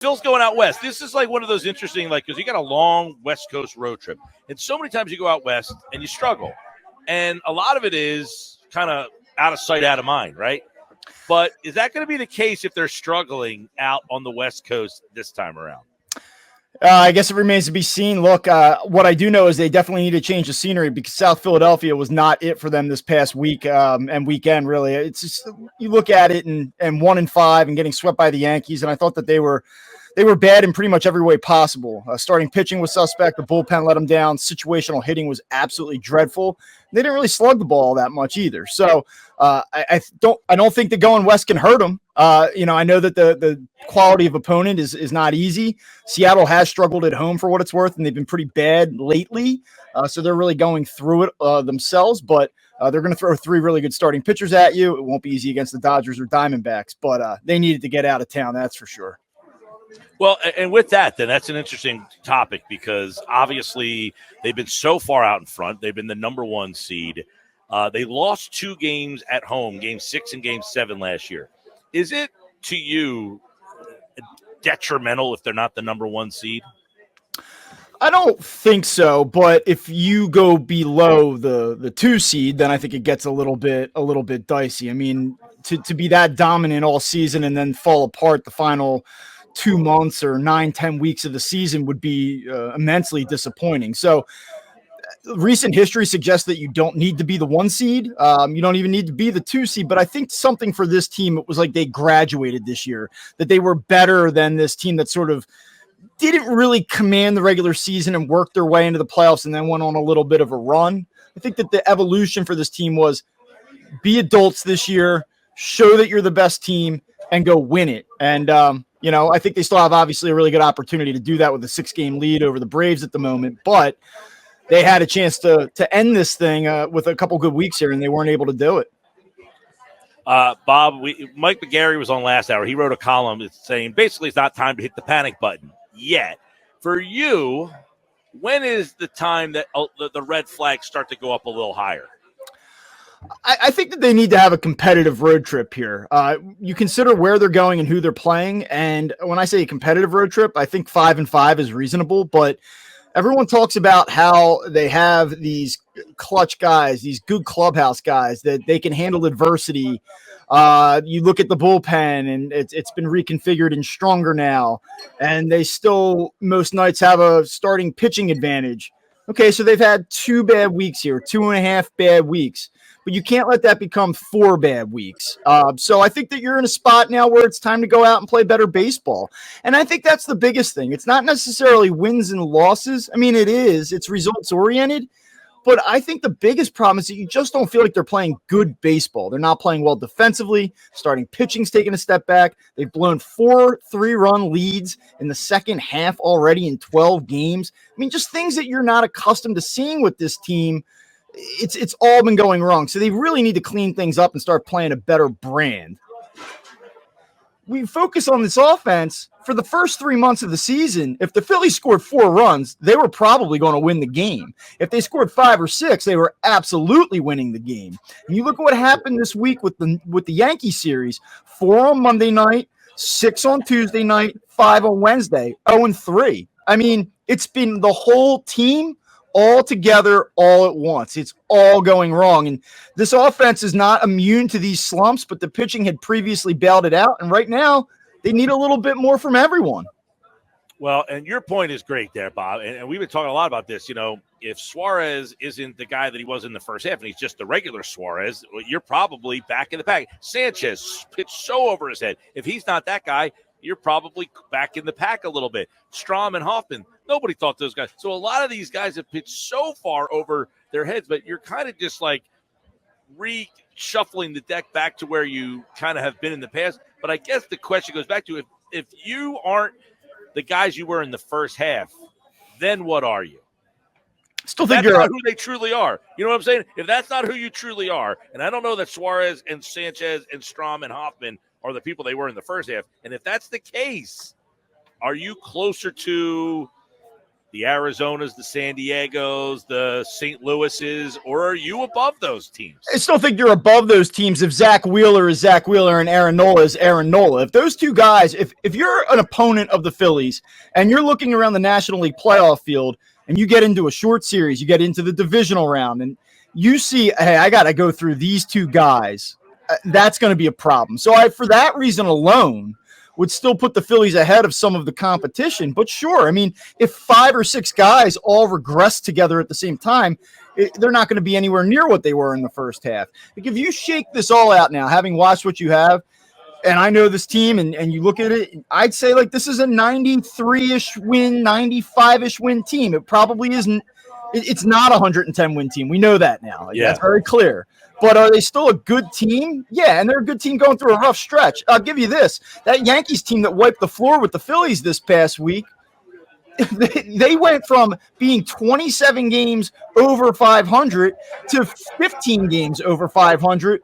Phil's going out west. This is like one of those interesting, like, because you got a long West Coast road trip. And so many times you go out west and you struggle. And a lot of it is kind of out of sight, out of mind, right? But is that going to be the case if they're struggling out on the West Coast this time around? I guess it remains to be seen. Look, what I do know is they definitely need to change the scenery because South Philadelphia was not it for them this past week and weekend, really. It's just, you look at it and 1-5 and getting swept by the Yankees, and I thought that they were bad in pretty much every way possible. Starting pitching was suspect. The bullpen let them down. Situational hitting was absolutely dreadful. They didn't really slug the ball that much either. So I don't think that going west can hurt them. I know that the quality of opponent is not easy. Seattle has struggled at home for what it's worth, and they've been pretty bad lately. So they're really going through it themselves, but they're going to throw 3 really good starting pitchers at you. It won't be easy against the Dodgers or Diamondbacks, but they needed to get out of town. That's for sure. Well, and with that, then that's an interesting topic because obviously they've been so far out in front. They've been the number 1 seed. They lost 2 games at home, Game 6 and Game 7 last year. Is it, to you, detrimental if they're not the number 1 seed? I don't think so, but if you go below the 2 seed, then I think it gets a little bit dicey. I mean, to be that dominant all season and then fall apart the final 2 months or 9-10 weeks of the season would be immensely disappointing. So recent history suggests that you don't need to be the 1 seed. You don't even need to be the 2 seed, but I think something for this team, it was like they graduated this year, that they were better than this team that sort of didn't really command the regular season and work their way into the playoffs and then went on a little bit of a run. I think that the evolution for this team was be adults this year, show that you're the best team, and go win it. And, I think they still have obviously a really good opportunity to do that with a 6-game lead over the Braves at the moment, but they had a chance to end this thing with a couple good weeks here, and they weren't able to do it. Bob, Mike McGarry was on last hour. He wrote a column saying basically it's not time to hit the panic button yet. For you, when is the time that the red flags start to go up a little higher? I think that they need to have a competitive road trip here. You consider where they're going and who they're playing. And when I say a competitive road trip, I think 5-5 is reasonable, but everyone talks about how they have these clutch guys, these good clubhouse guys that they can handle adversity. You look at the bullpen and it's been reconfigured and stronger now, and they still most nights have a starting pitching advantage. Okay, so they've had 2 bad weeks here, 2.5 bad weeks. But you can't let that become 4 bad weeks. So I think that you're in a spot now where it's time to go out and play better baseball. And I think that's the biggest thing. It's not necessarily wins and losses. I mean, it's results oriented. But I think the biggest problem is that you just don't feel like they're playing good baseball. They're not playing well defensively. Starting pitching's taking a step back. They've blown 4 3-run leads in the second half already in 12 games. I mean, just things that you're not accustomed to seeing with this team. It's all been going wrong. So they really need to clean things up and start playing a better brand. We focus on this offense for the first 3 months of the season. If the Phillies scored 4 runs, they were probably going to win the game. If they scored 5 or 6, they were absolutely winning the game. And you look at what happened this week with the Yankee series: 4 on Monday night, 6 on Tuesday night, 5 on Wednesday, 0-3. I mean, it's been the whole team all together, all at once. It's all going wrong. And this offense is not immune to these slumps, but the pitching had previously bailed it out. And right now, they need a little bit more from everyone. Well, and your point is great there, Bob. And we've been talking a lot about this. If Suarez isn't the guy that he was in the first half and he's just the regular Suarez, you're probably back in the pack. Sanchez pitched so over his head. If he's not that guy, you're probably back in the pack a little bit. Strom and Hoffman, nobody thought those guys. So a lot of these guys have pitched so far over their heads, but you're kind of just like reshuffling the deck back to where you kind of have been in the past. But I guess the question goes back to if you aren't the guys you were in the first half, then what are you? Still think that's you're not who they truly are. You know what I'm saying? If that's not who you truly are, and I don't know that Suarez and Sanchez and Strom and Hoffman are the people they were in the first half, and if that's the case, are you closer to the Arizonas, the San Diegos, the St. Louises, or are you above those teams? I still think you're above those teams if Zach Wheeler is Zach Wheeler and Aaron Nola is Aaron Nola. If those two guys, if you're an opponent of the Phillies and you're looking around the National League playoff field and you get into a short series, you get into the divisional round, and you see, hey, I got to go through these two guys, that's going to be a problem. So for that reason alone, would still put the Phillies ahead of some of the competition. But sure, I mean, if 5 or 6 guys all regress together at the same time, they're not going to be anywhere near what they were in the first half. Like if you shake this all out now, having watched what you have, and I know this team, and you look at it, I'd say like this is a 93-ish win, 95-ish win team. It probably isn't. It's not a 110 win team. We know that now. Like, that's very clear. But are they still a good team? Yeah, and they're a good team going through a rough stretch. I'll give you this. That Yankees team that wiped the floor with the Phillies this past week, they went from being 27 games over 500 to 15 games over 500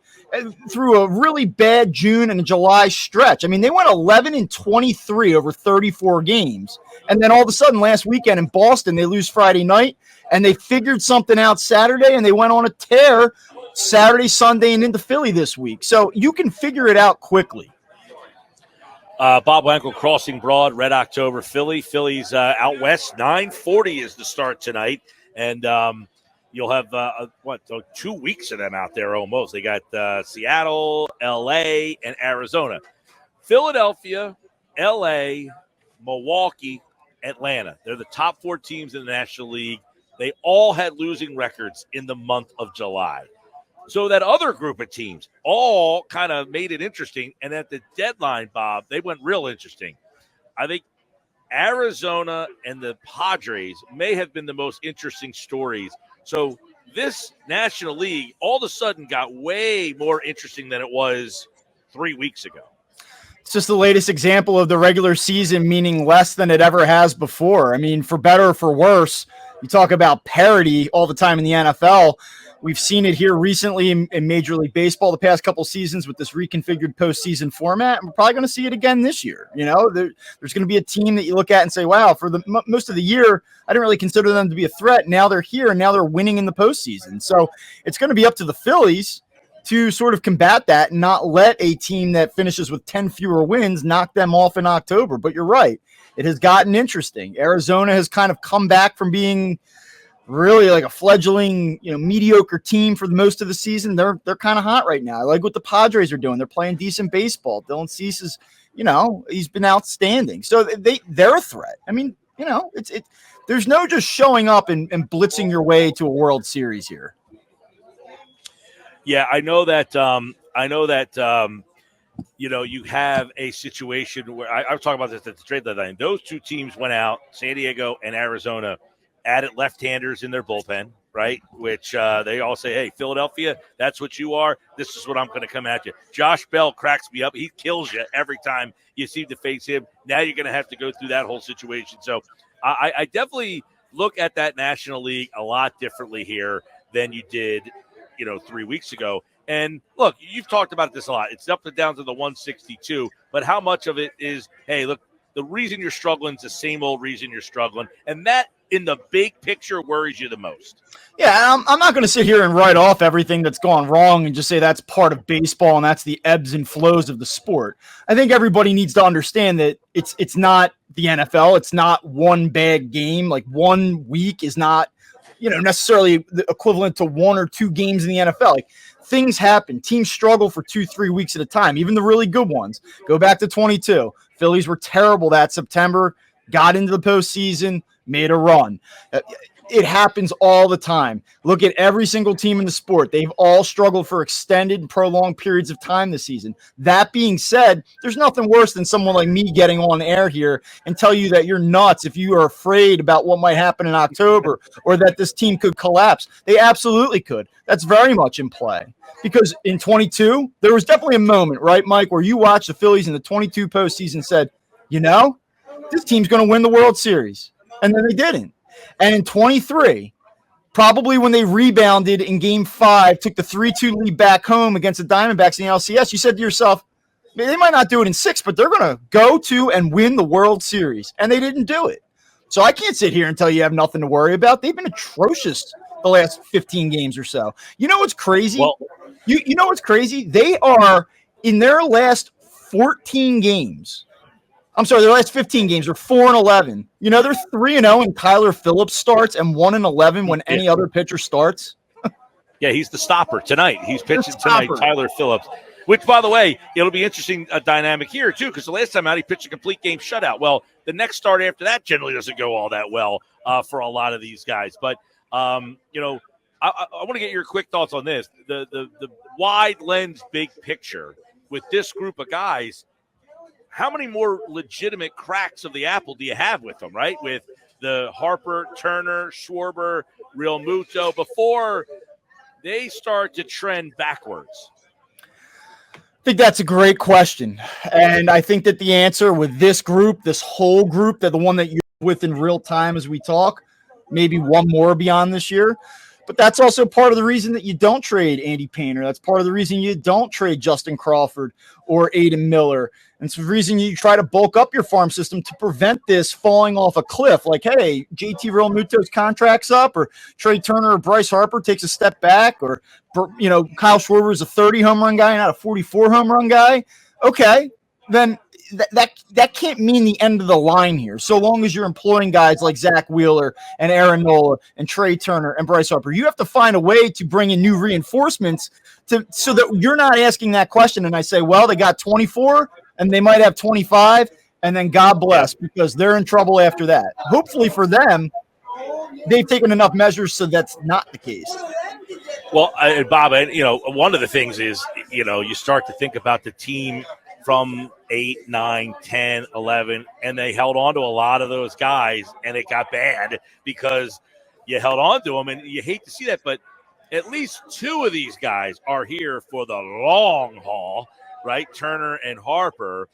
through a really bad June and July stretch. I mean, they went 11-23 over 34 games. And then all of a sudden last weekend in Boston, they lose Friday night, and they figured something out Saturday, and they went on a tear Saturday, Sunday, and into Philly this week. So you can figure it out quickly. Bob Wankel, Crossing Broad, Red October, Philly. Phillies out west, 9:40 is the start tonight. And you'll have, 2 weeks of them out there almost. They got Seattle, L.A., and Arizona. Philadelphia, L.A., Milwaukee, Atlanta. They're the top 4 teams in the National League. They all had losing records in the month of July. So that other group of teams all kind of made it interesting. And at the deadline, Bob, they went real interesting. I think Arizona and the Padres may have been the most interesting stories. So this National League all of a sudden got way more interesting than it was 3 weeks ago. It's just the latest example of the regular season meaning less than it ever has before. I mean, for better or for worse, you talk about parity all the time in the NFL. We've seen it here recently in Major League Baseball the past couple seasons with this reconfigured postseason format. And we're probably going to see it again this year. You know, there's going to be a team that you look at and say, wow, for the most of the year, I didn't really consider them to be a threat. Now they're here, and now they're winning in the postseason. So it's going to be up to the Phillies to sort of combat that and not let a team that finishes with 10 fewer wins knock them off in October. But you're right. It has gotten interesting. Arizona has kind of come back from being really like a fledgling, mediocre team for the most of the season. They're kind of hot right now. I like what the Padres are doing. They're playing decent baseball. Dylan Cease is, he's been outstanding. So they're a threat. I mean, there's no just showing up and blitzing your way to a World Series here. Yeah, I know that. You have a situation where I was talking about this at the trade deadline. Those two teams went out, San Diego and Arizona, added left-handers in their bullpen, right? Which they all say, hey, Philadelphia, that's what you are. This is what I'm going to come at you. Josh Bell cracks me up. He kills you every time you seem to face him. Now you're going to have to go through that whole situation. So I definitely look at that National League a lot differently here than you did, 3 weeks ago. And look, you've talked about this a lot. It's up and down to the 162, but how much of it is, hey, look, the reason you're struggling is the same old reason you're struggling. And that, in the big picture, worries you the most. Yeah, I'm not going to sit here and write off everything that's gone wrong and just say that's part of baseball and that's the ebbs and flows of the sport. I think everybody needs to understand that it's not the NFL. It's not one bad game. Like 1 week is not, necessarily the equivalent to 1 or 2 games in the NFL. Like things happen. Teams struggle for 2-3 weeks at a time, even the really good ones. Go back to 22. Phillies were terrible that September, got into the postseason, made a run. It happens all the time. Look at every single team in the sport. They've all struggled for extended and prolonged periods of time this season. That being said, there's nothing worse than someone like me getting on air here and tell you that you're nuts if you are afraid about what might happen in October or that this team could collapse. They absolutely could. That's very much in play. Because in 22, there was definitely a moment, right, Mike, where you watched the Phillies in the 22 postseason and said, this team's going to win the World Series. And then they didn't. And in 23, probably when they rebounded in Game 5, took the 3-2 lead back home against the Diamondbacks in the LCS, you said to yourself, they might not do it in 6, but they're going to go to and win the World Series. And they didn't do it. So I can't sit here and tell you have nothing to worry about. They've been atrocious the last 15 games or so. You know what's crazy? Well, you know what's crazy? They are in their last 14 games. I'm sorry, their last 15 games are 4-11. You know, they're 3-0 when Kyler Phillips starts and 1-11 when any other pitcher starts. Yeah, he's the stopper tonight. He's pitching tonight, Tyler Phillips. Which, by the way, it'll be interesting dynamic here, too, because the last time out he pitched a complete game shutout. Well, the next start after that generally doesn't go all that well for a lot of these guys. But, you know, I want to get your quick thoughts on this. The wide lens big picture with this group of guys, how many more legitimate cracks of the apple do you have with them, right? With the Harper, Turner, Schwarber, Real Muto, before they start to trend backwards? I think that's a great question. And I think that the answer with this group, this whole group, that the one that you're with in real time as we talk, maybe one more beyond this year. But that's also part of the reason that you don't trade Andy Painter. That's part of the reason you don't trade Justin Crawford or Aiden Miller. And it's the reason you try to bulk up your farm system to prevent this falling off a cliff. Like, hey, JT Realmuto's contract's up, or Trey Turner or Bryce Harper takes a step back, or, you know, Kyle Schwarber is a 30 home run guy, not a 44 home run guy. Okay, then that can't mean the end of the line here. So long as you're employing guys like Zach Wheeler and Aaron Nola and Trey Turner and Bryce Harper, you have to find a way to bring in new reinforcements so that you're not asking that question. And I say, well, they got 24 and they might have 25, and then God bless, because they're in trouble after that. Hopefully for them, they've taken enough measures so that's not the case. Well, Bob, you know, one of the things is, you know, you start to think about the team from 8, 9, 10, 11, and they held on to a lot of those guys, and it got bad because you held on to them, and you hate to see that, but at least two of these guys are here for the long haul, right? Turner and Harper.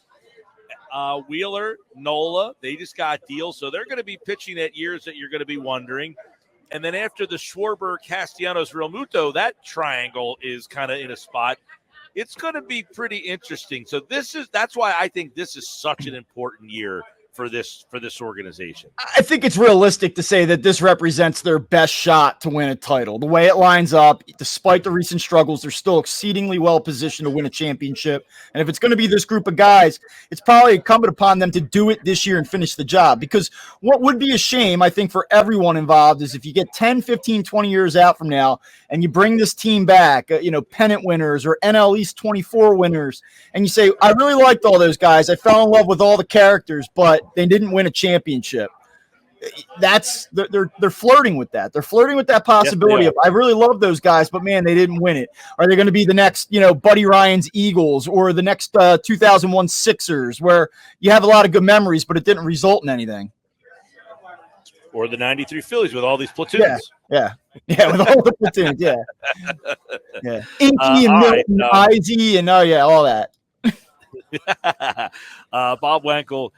Wheeler, Nola, they just got deals, so they're going to be pitching at years that you're going to be wondering. And then after the Schwarber, Castellanos, Real Muto, that triangle is kind of in a spot. It's going to be pretty interesting. So that's why I think this is such an important year for this organization. I think it's realistic to say that this represents their best shot to win a title. The way it lines up, despite the recent struggles, they're still exceedingly well positioned to win a championship. And if it's going to be this group of guys, it's probably incumbent upon them to do it this year and finish the job. Because what would be a shame, I think, for everyone involved is if you get 10, 15, 20 years out from now and you bring this team back, pennant winners or NL East 24 winners, and you say, I really liked all those guys. I fell in love with all the characters, but they didn't win a championship. They're flirting with that. They're flirting with that possibility of, I really love those guys, but man, they didn't win it. Are they going to be the next, Buddy Ryan's Eagles or the next 2001 Sixers, where you have a lot of good memories, but it didn't result in anything? Or the 93 Phillies with all these platoons. Yeah, with all the platoons, yeah. Inky and Milton, Izzy, and all that. Bob Wankel,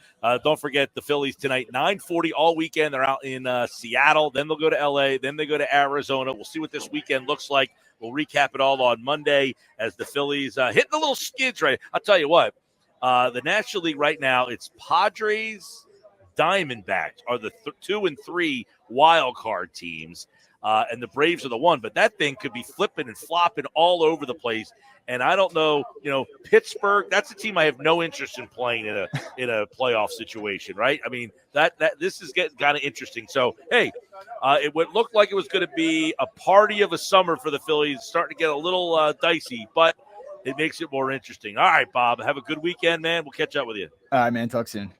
don't forget the Phillies tonight, 9:40 all weekend. They're out in Seattle. Then they'll go to L.A. Then they go to Arizona. We'll see what this weekend looks like. We'll recap it all on Monday as the Phillies hitting the little skids right. I'll tell you what, the National League right now, it's Padres, Diamondbacks are the 2 and 3 wild card teams, and the Braves are the 1. But that thing could be flipping and flopping all over the place. And I don't know, Pittsburgh, that's a team I have no interest in playing in a playoff situation, right? I mean, that this is getting kind of interesting. So, hey, it would look like it was going to be a party of a summer for the Phillies, starting to get a little dicey, but it makes it more interesting. All right, Bob, have a good weekend, man. We'll catch up with you. All right, man. Talk soon.